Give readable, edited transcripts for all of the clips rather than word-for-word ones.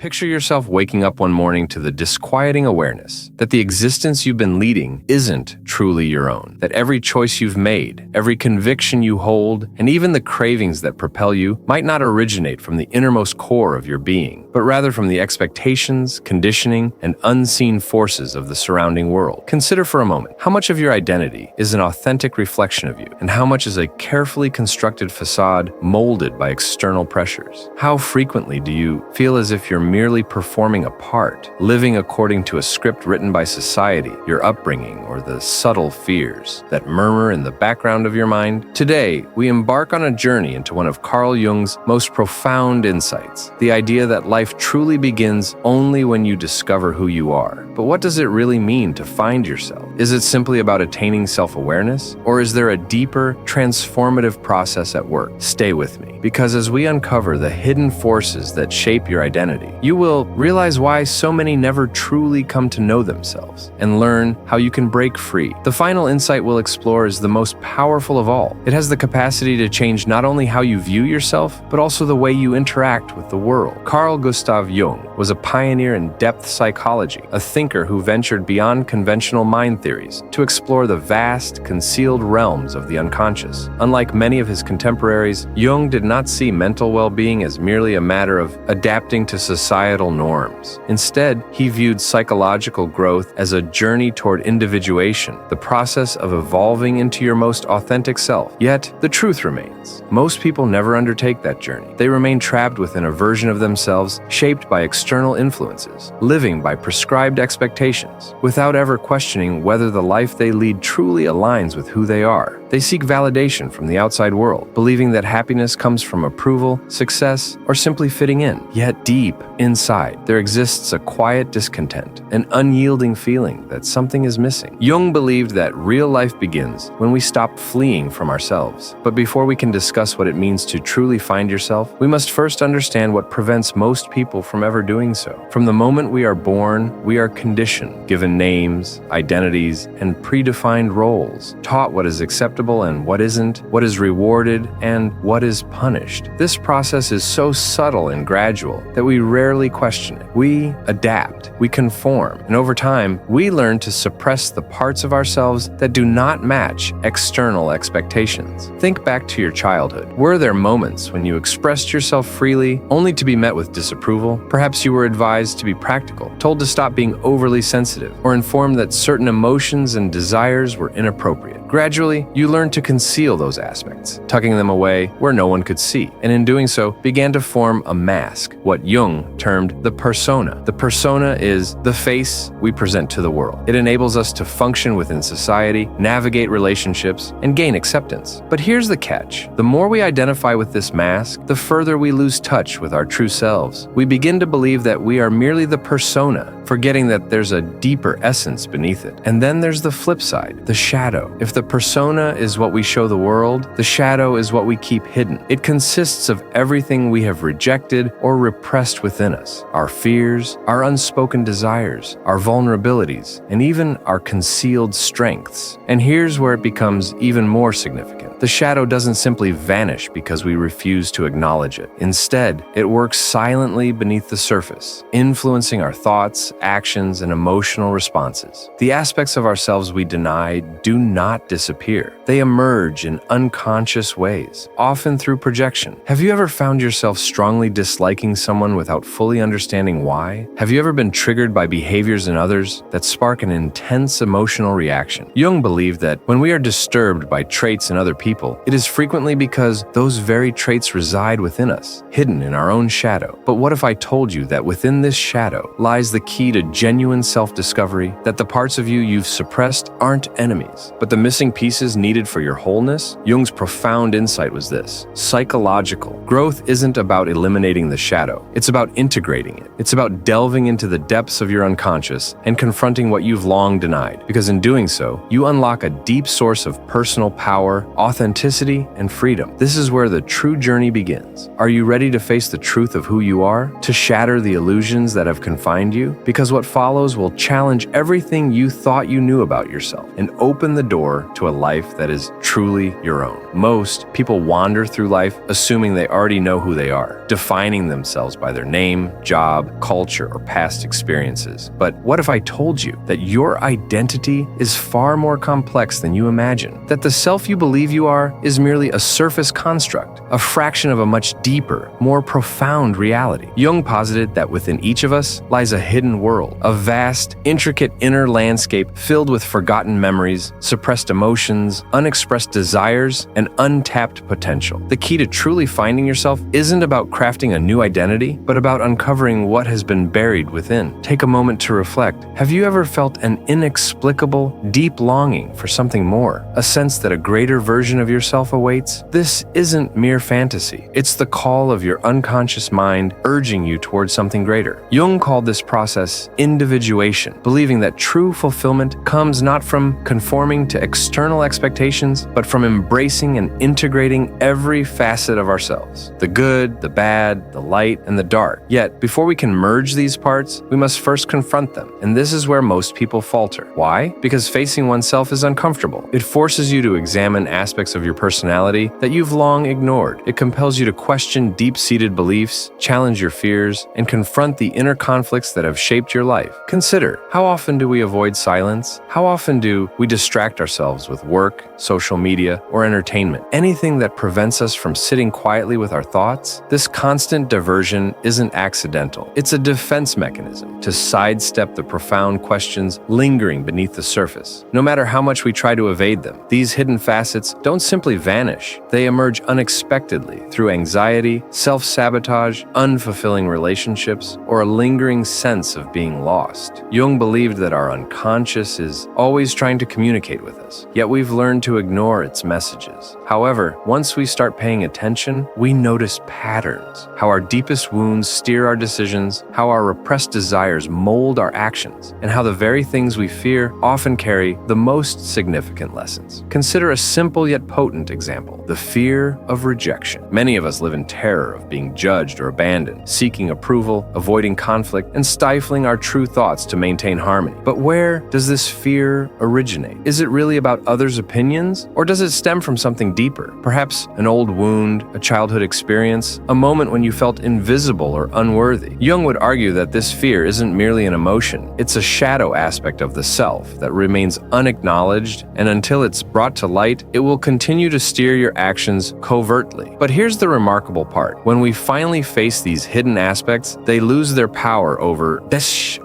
Picture yourself waking up one morning to the disquieting awareness that the existence you've been leading isn't truly your own, that every choice you've made, every conviction you hold, and even the cravings that propel you might not originate from the innermost core of your being, but rather from the expectations, conditioning, and unseen forces of the surrounding world. Consider for a moment how much of your identity is an authentic reflection of you, and how much is a carefully constructed facade molded by external pressures. How frequently do you feel as if you're merely performing a part, living according to a script written by society, your upbringing, or the subtle fears that murmur in the background of your mind? Today, we embark on a journey into one of Carl Jung's most profound insights, the idea that life truly begins only when you discover who you are. But what does it really mean to find yourself? Is it simply about attaining self-awareness, or is there a deeper, transformative process at work? Stay with me, because as we uncover the hidden forces that shape your identity, you will realize why so many never truly come to know themselves and learn how you can break free. The final insight we'll explore is the most powerful of all. It has the capacity to change not only how you view yourself, but also the way you interact with the world. Carl Gustav Jung was a pioneer in depth psychology, a thinker who ventured beyond conventional mind theories to explore the vast, concealed realms of the unconscious. Unlike many of his contemporaries, Jung did not see mental well-being as merely a matter of adapting to societal norms. Instead, he viewed psychological growth as a journey toward individuation, the process of evolving into your most authentic self. Yet, the truth remains. Most people never undertake that journey. They remain trapped within a version of themselves shaped by external influences, living by prescribed expectations, without ever questioning whether the life they lead truly aligns with who they are. They seek validation from the outside world, believing that happiness comes from approval, success, or simply fitting in. Yet deep inside, there exists a quiet discontent, an unyielding feeling that something is missing. Jung believed that real life begins when we stop fleeing from ourselves. But before we can discuss what it means to truly find yourself, we must first understand what prevents most people from ever doing so. From the moment we are born, we are conditioned, given names, identities, and predefined roles, taught what is acceptable and what isn't, what is rewarded and what is punished. This process is so subtle and gradual that we rarely question it. We adapt, we conform, and over time, we learn to suppress the parts of ourselves that do not match external expectations. Think back to your childhood. Were there moments when you expressed yourself freely, only to be met with disapproval? Perhaps you were advised to be practical, told to stop being overly sensitive, or informed that certain emotions and desires were inappropriate. Gradually, you learned to conceal those aspects, tucking them away where no one could see, and in doing so, began to form a mask, what Jung termed the persona. The persona is the face we present to the world. It enables us to function within society, navigate relationships, and gain acceptance. But here's the catch. The more we identify with this mask, the further we lose touch with our true selves. We begin to believe that we are merely the persona, forgetting that there's a deeper essence beneath it. And then there's the flip side, the shadow. If the persona is what we show the world, the shadow is what we keep hidden. It consists of everything we have rejected or repressed within us, our fears, our unspoken desires, our vulnerabilities, and even our concealed strengths. And here's where it becomes even more significant. The shadow doesn't simply vanish because we refuse to acknowledge it. Instead, it works silently beneath the surface, influencing our thoughts, actions, and emotional responses. The aspects of ourselves we deny do not disappear. They emerge in unconscious ways, often through projection. Have you ever found yourself strongly disliking someone without fully understanding why? Have you ever been triggered by behaviors in others that spark an intense emotional reaction? Jung believed that when we are disturbed by traits in other people, it is frequently because those very traits reside within us, hidden in our own shadow. But what if I told you that within this shadow lies the key to genuine self-discovery, that the parts of you you've suppressed aren't enemies, but the missing pieces needed for your wholeness? Jung's profound insight was this: psychological. Growth isn't about eliminating the shadow, it's about integrating it. It's about delving into the depths of your unconscious and confronting what you've long denied, because in doing so, you unlock a deep source of personal power, authenticity, and freedom. This is where the true journey begins. Are you ready to face the truth of who you are? To shatter the illusions that have confined you? Because what follows will challenge everything you thought you knew about yourself and open the door to a life that that is truly your own. Most people wander through life assuming they already know who they are, defining themselves by their name, job, culture, or past experiences. But what if I told you that your identity is far more complex than you imagine? That the self you believe you are is merely a surface construct, a fraction of a much deeper, more profound reality. Jung posited that within each of us lies a hidden world, a vast, intricate inner landscape filled with forgotten memories, suppressed emotions, unexpressed desires, and untapped potential. The key to truly finding yourself isn't about crafting a new identity, but about uncovering what has been buried within. Take a moment to reflect. Have you ever felt an inexplicable, deep longing for something more? A sense that a greater version of yourself awaits? This isn't mere fantasy. It's the call of your unconscious mind urging you towards something greater. Jung called this process individuation, believing that true fulfillment comes not from conforming to external expectations, but from embracing and integrating every facet of ourselves. The good, the bad, the light, and the dark. Yet, before we can merge these parts, we must first confront them. And this is where most people falter. Why? Because facing oneself is uncomfortable. It forces you to examine aspects of your personality that you've long ignored. It compels you to question deep-seated beliefs, challenge your fears, and confront the inner conflicts that have shaped your life. Consider, how often do we avoid silence? How often do we distract ourselves with work, social media, or entertainment? Anything that prevents us from sitting quietly with our thoughts? This constant diversion isn't accidental. It's a defense mechanism to sidestep the profound questions lingering beneath the surface. No matter how much we try to evade them, these hidden facets don't simply vanish. They emerge unexpectedly through anxiety, self-sabotage, unfulfilling relationships, or a lingering sense of being lost. Jung believed that our unconscious is always trying to communicate with us, yet we've learned to ignore its messages. However, once we start paying attention, we notice patterns, how our deepest wounds steer our decisions, how our repressed desires mold our actions, and how the very things we fear often carry the most significant lessons. Consider a simple yet potent example: the fear of rejection. Many of us live in terror of being judged or abandoned, seeking approval, avoiding conflict, and stifling our true thoughts to maintain harmony. But where does this fear originate? Is it really about others' opinions, or does it stem from something deeper? Perhaps an old wound, a childhood experience, a moment when you felt invisible or unworthy. Jung would argue that this fear isn't merely an emotion, it's a shadow aspect of the self that remains unacknowledged, and until it's brought to light, it will continue to steer your actions covertly. But here's the remarkable part. When we finally face these hidden aspects, they lose their power over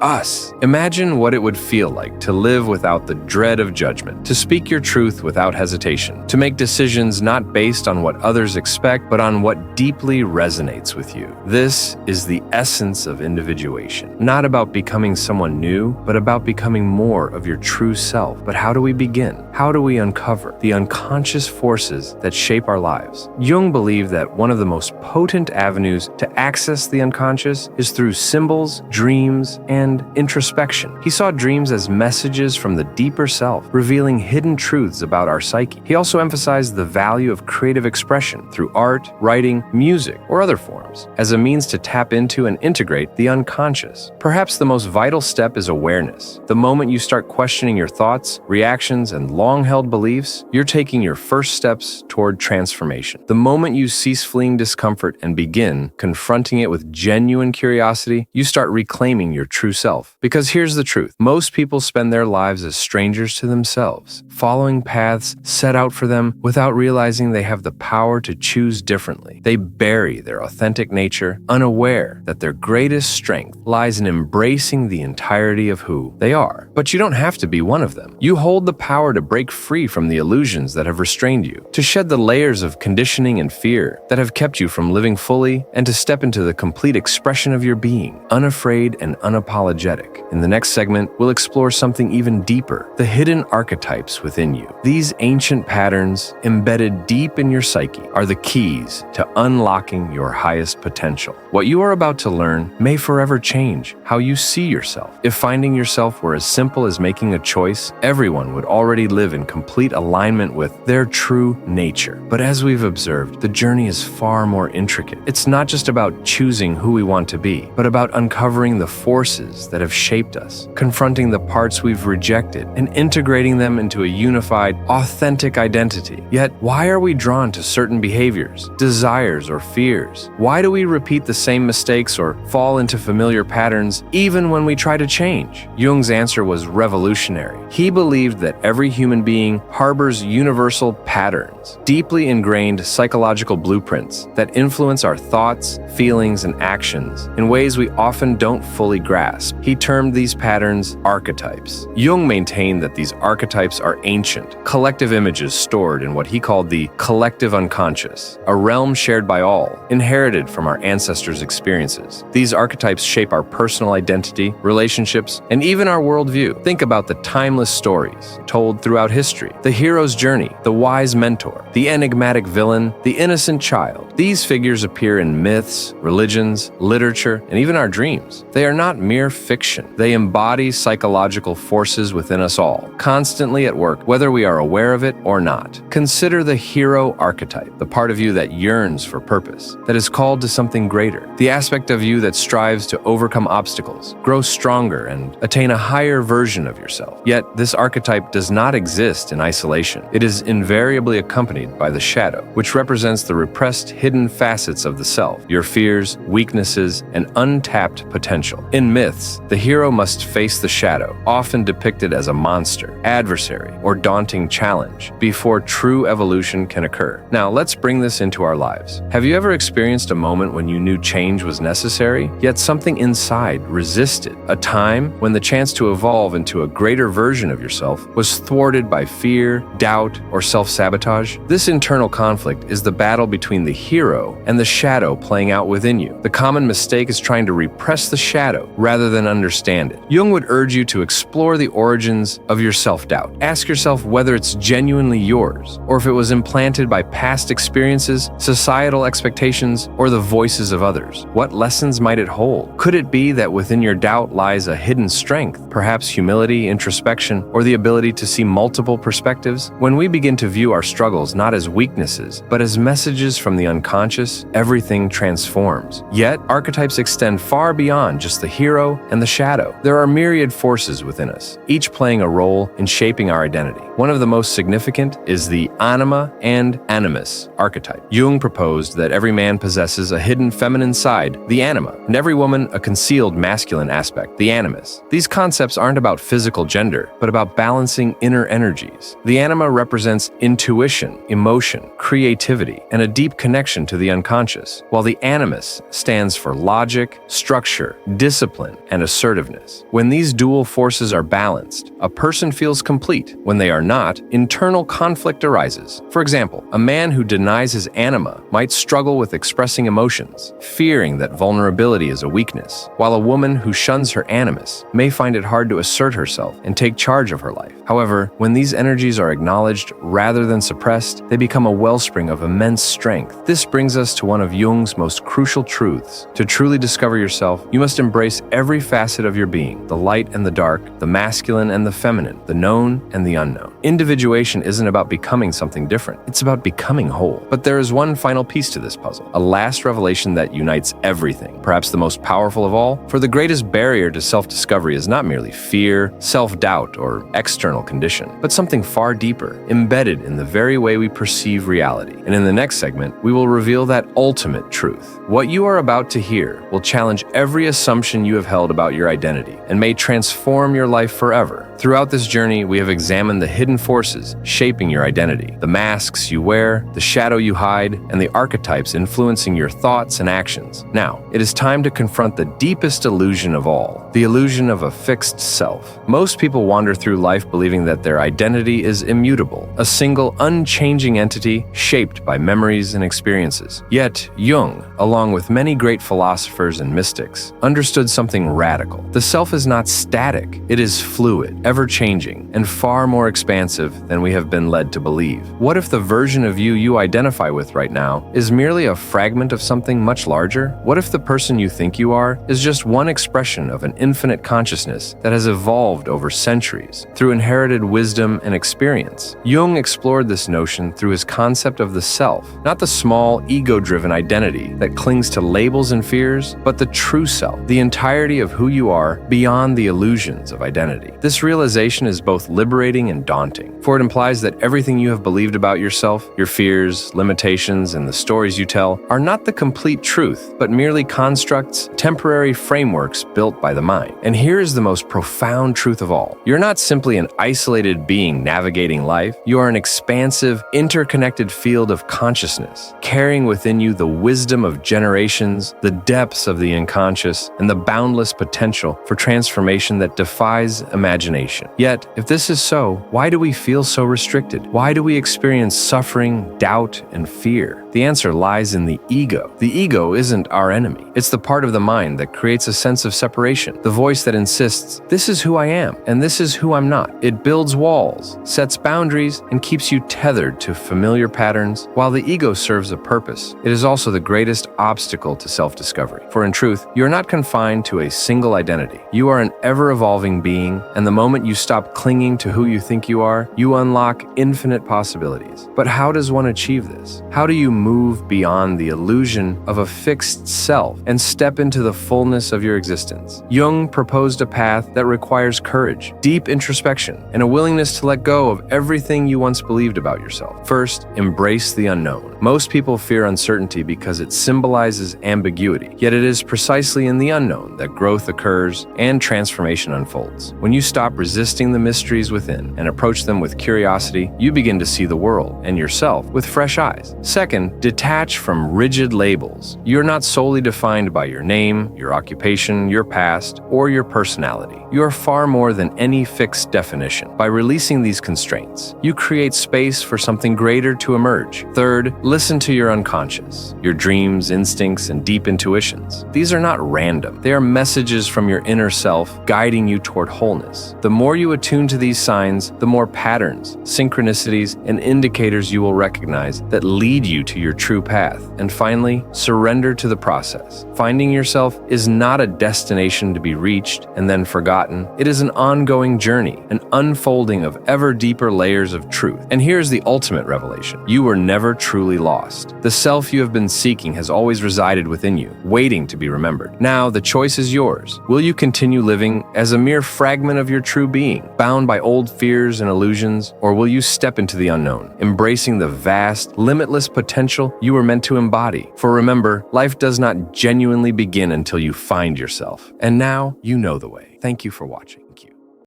us. Imagine what it would feel like to live without the dread of judgment, to speak your truth without hesitation, to make decisions not based on what others expect, but on what deeply resonates with you. This is the essence of individuation. Not about becoming someone new, but about becoming more of your true self. But how do we begin? How do we uncover the unconscious forces that shape our lives? Jung believed that one of the most potent avenues to access the unconscious is through symbols, dreams, and introspection. He saw dreams as messages from the deeper self, revealing hidden truths about our psyche. He also emphasized the value of creative expression through art, writing, music, or other forms, as a means to tap into and integrate the unconscious. Perhaps the most vital step is awareness. The moment you start questioning your thoughts, reactions, and long-held beliefs, you're taking your first steps toward transformation. The moment you cease fleeing discomfort and begin confronting it with genuine curiosity, you start reclaiming your true self. Because here's the truth: most people spend their lives as strangers to themselves, following paths set out for them without realizing they have the power to choose differently. They bury their authentic nature, unaware that their greatest strength lies in embracing the entirety of who they are. But you don't have to be one of them. You hold the power to break free from the illusions that have restrained you, to shed the layers of conditioning and fear that have kept you from living fully, and to step into the complete expression of your being, unafraid and unapologetic. In the next segment, we'll explore something even deeper: the hidden archetypes within you. These ancient patterns, embedded deep in your psyche, are the keys to unlocking your highest potential. What you are about to learn may forever change how you see yourself. If finding yourself were as simple as making a choice, everyone would already live in complete alignment with their true nature. But as we've observed, the journey is far more intricate. It's not just about choosing who we want to be, but about uncovering the forces that have shaped us, confronting the parts we've rejected, and integrating them into a unified, authentic identity. Yet, why are we drawn to certain behaviors, desires, or fears? Why do we repeat the same mistakes or fall into familiar patterns even when we try to change? Jung's answer was revolutionary. He believed that every human being harbors universal patterns, deeply ingrained psychological blueprints that influence our thoughts, feelings, and actions in ways we often don't fully grasp. He termed these patterns archetypes. Jung maintained that these archetypes are ancient, collective images stored in what he called the collective unconscious, a realm shared by all, inherited from our ancestors' experiences. These archetypes shape our personal identity, relationships, and even our worldview. Think about the timeless stories told throughout history: the hero's journey, the wise mentor, the enigmatic villain, the innocent child. These figures appear in myths, religions, literature, and even our dreams. They are not mere fiction. They embody psychological forces within us all, constantly at work, whether we are aware of it or not. Consider the hero archetype, the part of you that yearns for purpose, that is called to something greater, the aspect of you that strives to overcome obstacles, grow stronger, and attain a higher version of yourself. Yet, this archetype does not exist in isolation. It is invariably accompanied by the shadow, which represents the repressed hidden facets of the self, your fears, weaknesses, and untapped potential. In myths, the hero must face the shadow, often depicted as a monster, adversary, or daunting challenge, before true evolution can occur. Now, let's bring this into our lives. Have you ever experienced a moment when you knew change was necessary, yet something inside resisted? A time when the chance to evolve into a greater version of yourself was thwarted by fear, doubt, or self-sabotage? This internal conflict is the battle between the hero and the shadow playing out within you. The common mistake is trying to repress the shadow rather than understand it. Jung would urge you to explore the origins of your self-doubt. Ask yourself whether it's genuinely yours, or if it was implanted by past experiences, societal expectations, or the voices of others. What lessons might it hold? Could it be that within your doubt lies a hidden strength, perhaps humility, introspection, or the ability to see multiple perspectives? When we begin to view our struggles not as weaknesses, but as messages from the unconscious, everything transforms. Yet, archetypes extend far beyond just the hero and the shadow. There are myriad forces within us, each playing a role in shaping our identity. One of the most significant is the anima and animus archetype. Jung proposed that every man possesses a hidden feminine side, the anima, and every woman a concealed masculine aspect, the animus. These concepts aren't about physical gender, but about balancing inner energies. The anima represents intuition, emotion, creativity, and a deep connection to the unconscious, while the animus stands for logic, structure, discipline, and assertiveness. When these dual forces are balanced, a person feels complete. When they are not, internal conflict arises. For example, a man who denies his anima might struggle with expressing emotions, fearing that vulnerability is a weakness, while a woman who shuns her animus may find it hard to assert herself and take charge of her life. However, when these energies are acknowledged rather than suppressed, they become a wellspring of immense strength. This brings us to one of Jung's most crucial truths. To truly discover yourself, you must embrace every facet of your being, the light and the dark, the masculine and the feminine, the known and the unknown. Individuation isn't about becoming something different. It's about becoming whole. But there is one final piece to this puzzle, a last revelation that unites everything, perhaps the most powerful of all. For the greatest barrier to self-discovery is not merely fear, self-doubt, or external condition, but something far deeper, embedded in the very way we perceive reality. And in the next segment, we will reveal that ultimate truth. What you are about to hear will challenge every assumption you have held about your identity and may transform your life forever. Throughout this journey, we have examined the hidden forces shaping your identity, the masks you wear, the shadow you hide, and the archetypes influencing your thoughts and actions. Now, it is time to confront the deepest illusion of all, the illusion of a fixed self. Most people wander through life believing that their identity is immutable, a single unchanging entity shaped by memories and experiences. Yet, Jung, along with many great philosophers and mystics, understood something radical. The self is not static, it is fluid, ever-changing, and far more expansive than we have been led to believe. What if the version of you identify with right now is merely a fragment of something much larger? What if the person you think you are is just one expression of an infinite consciousness that has evolved over centuries through inherited inherited wisdom and experience. Jung explored this notion through his concept of the self, not the small, ego-driven identity that clings to labels and fears, but the true self, the entirety of who you are beyond the illusions of identity. This realization is both liberating and daunting, for it implies that everything you have believed about yourself, your fears, limitations, and the stories you tell, are not the complete truth, but merely constructs, temporary frameworks built by the mind. And here is the most profound truth of all. You're not simply an isolated being navigating life. You are an expansive, interconnected field of consciousness, carrying within you the wisdom of generations, the depths of the unconscious, and the boundless potential for transformation that defies imagination. Yet, if this is so, why do we feel so restricted? Why do we experience suffering, doubt, and fear? The answer lies in the ego. The ego isn't our enemy. It's the part of the mind that creates a sense of separation, the voice that insists, this is who I am, and this is who I'm not. It builds walls, sets boundaries, and keeps you tethered to familiar patterns. While the ego serves a purpose, it is also the greatest obstacle to self-discovery. For in truth, you are not confined to a single identity. You are an ever-evolving being, and the moment you stop clinging to who you think you are, you unlock infinite possibilities. But how does one achieve this? How do you move beyond the illusion of a fixed self and step into the fullness of your existence? Jung proposed a path that requires courage, deep introspection, and a willingness to let go of everything you once believed about yourself. First, embrace the unknown. Most people fear uncertainty because it symbolizes ambiguity, yet it is precisely in the unknown that growth occurs and transformation unfolds. When you stop resisting the mysteries within and approach them with curiosity, you begin to see the world and yourself with fresh eyes. Second, detach from rigid labels. You're not solely defined by your name, your occupation, your past, or your personality. You are far more than any fixed definition. By releasing these constraints, you create space for something greater to emerge. Third, listen to your unconscious, your dreams, instincts, and deep intuitions. These are not random. They are messages from your inner self guiding you toward wholeness. The more you attune to these signs, the more patterns, synchronicities, and indicators you will recognize that lead you to your true path. And finally, surrender to the process. Finding yourself is not a destination to be reached and then forgotten. It is an ongoing journey, an unfolding of ever deeper layers of truth. And here's the ultimate revelation. You were never truly lost. The self you have been seeking has always resided within you, waiting to be remembered. Now, the choice is yours. Will you continue living as a mere fragment of your true being, bound by old fears and illusions, or will you step into the unknown, embracing the vast, limitless potential you were meant to embody? For remember, life does not genuinely begin until you find yourself. And now, you know the way. Thank you for watching.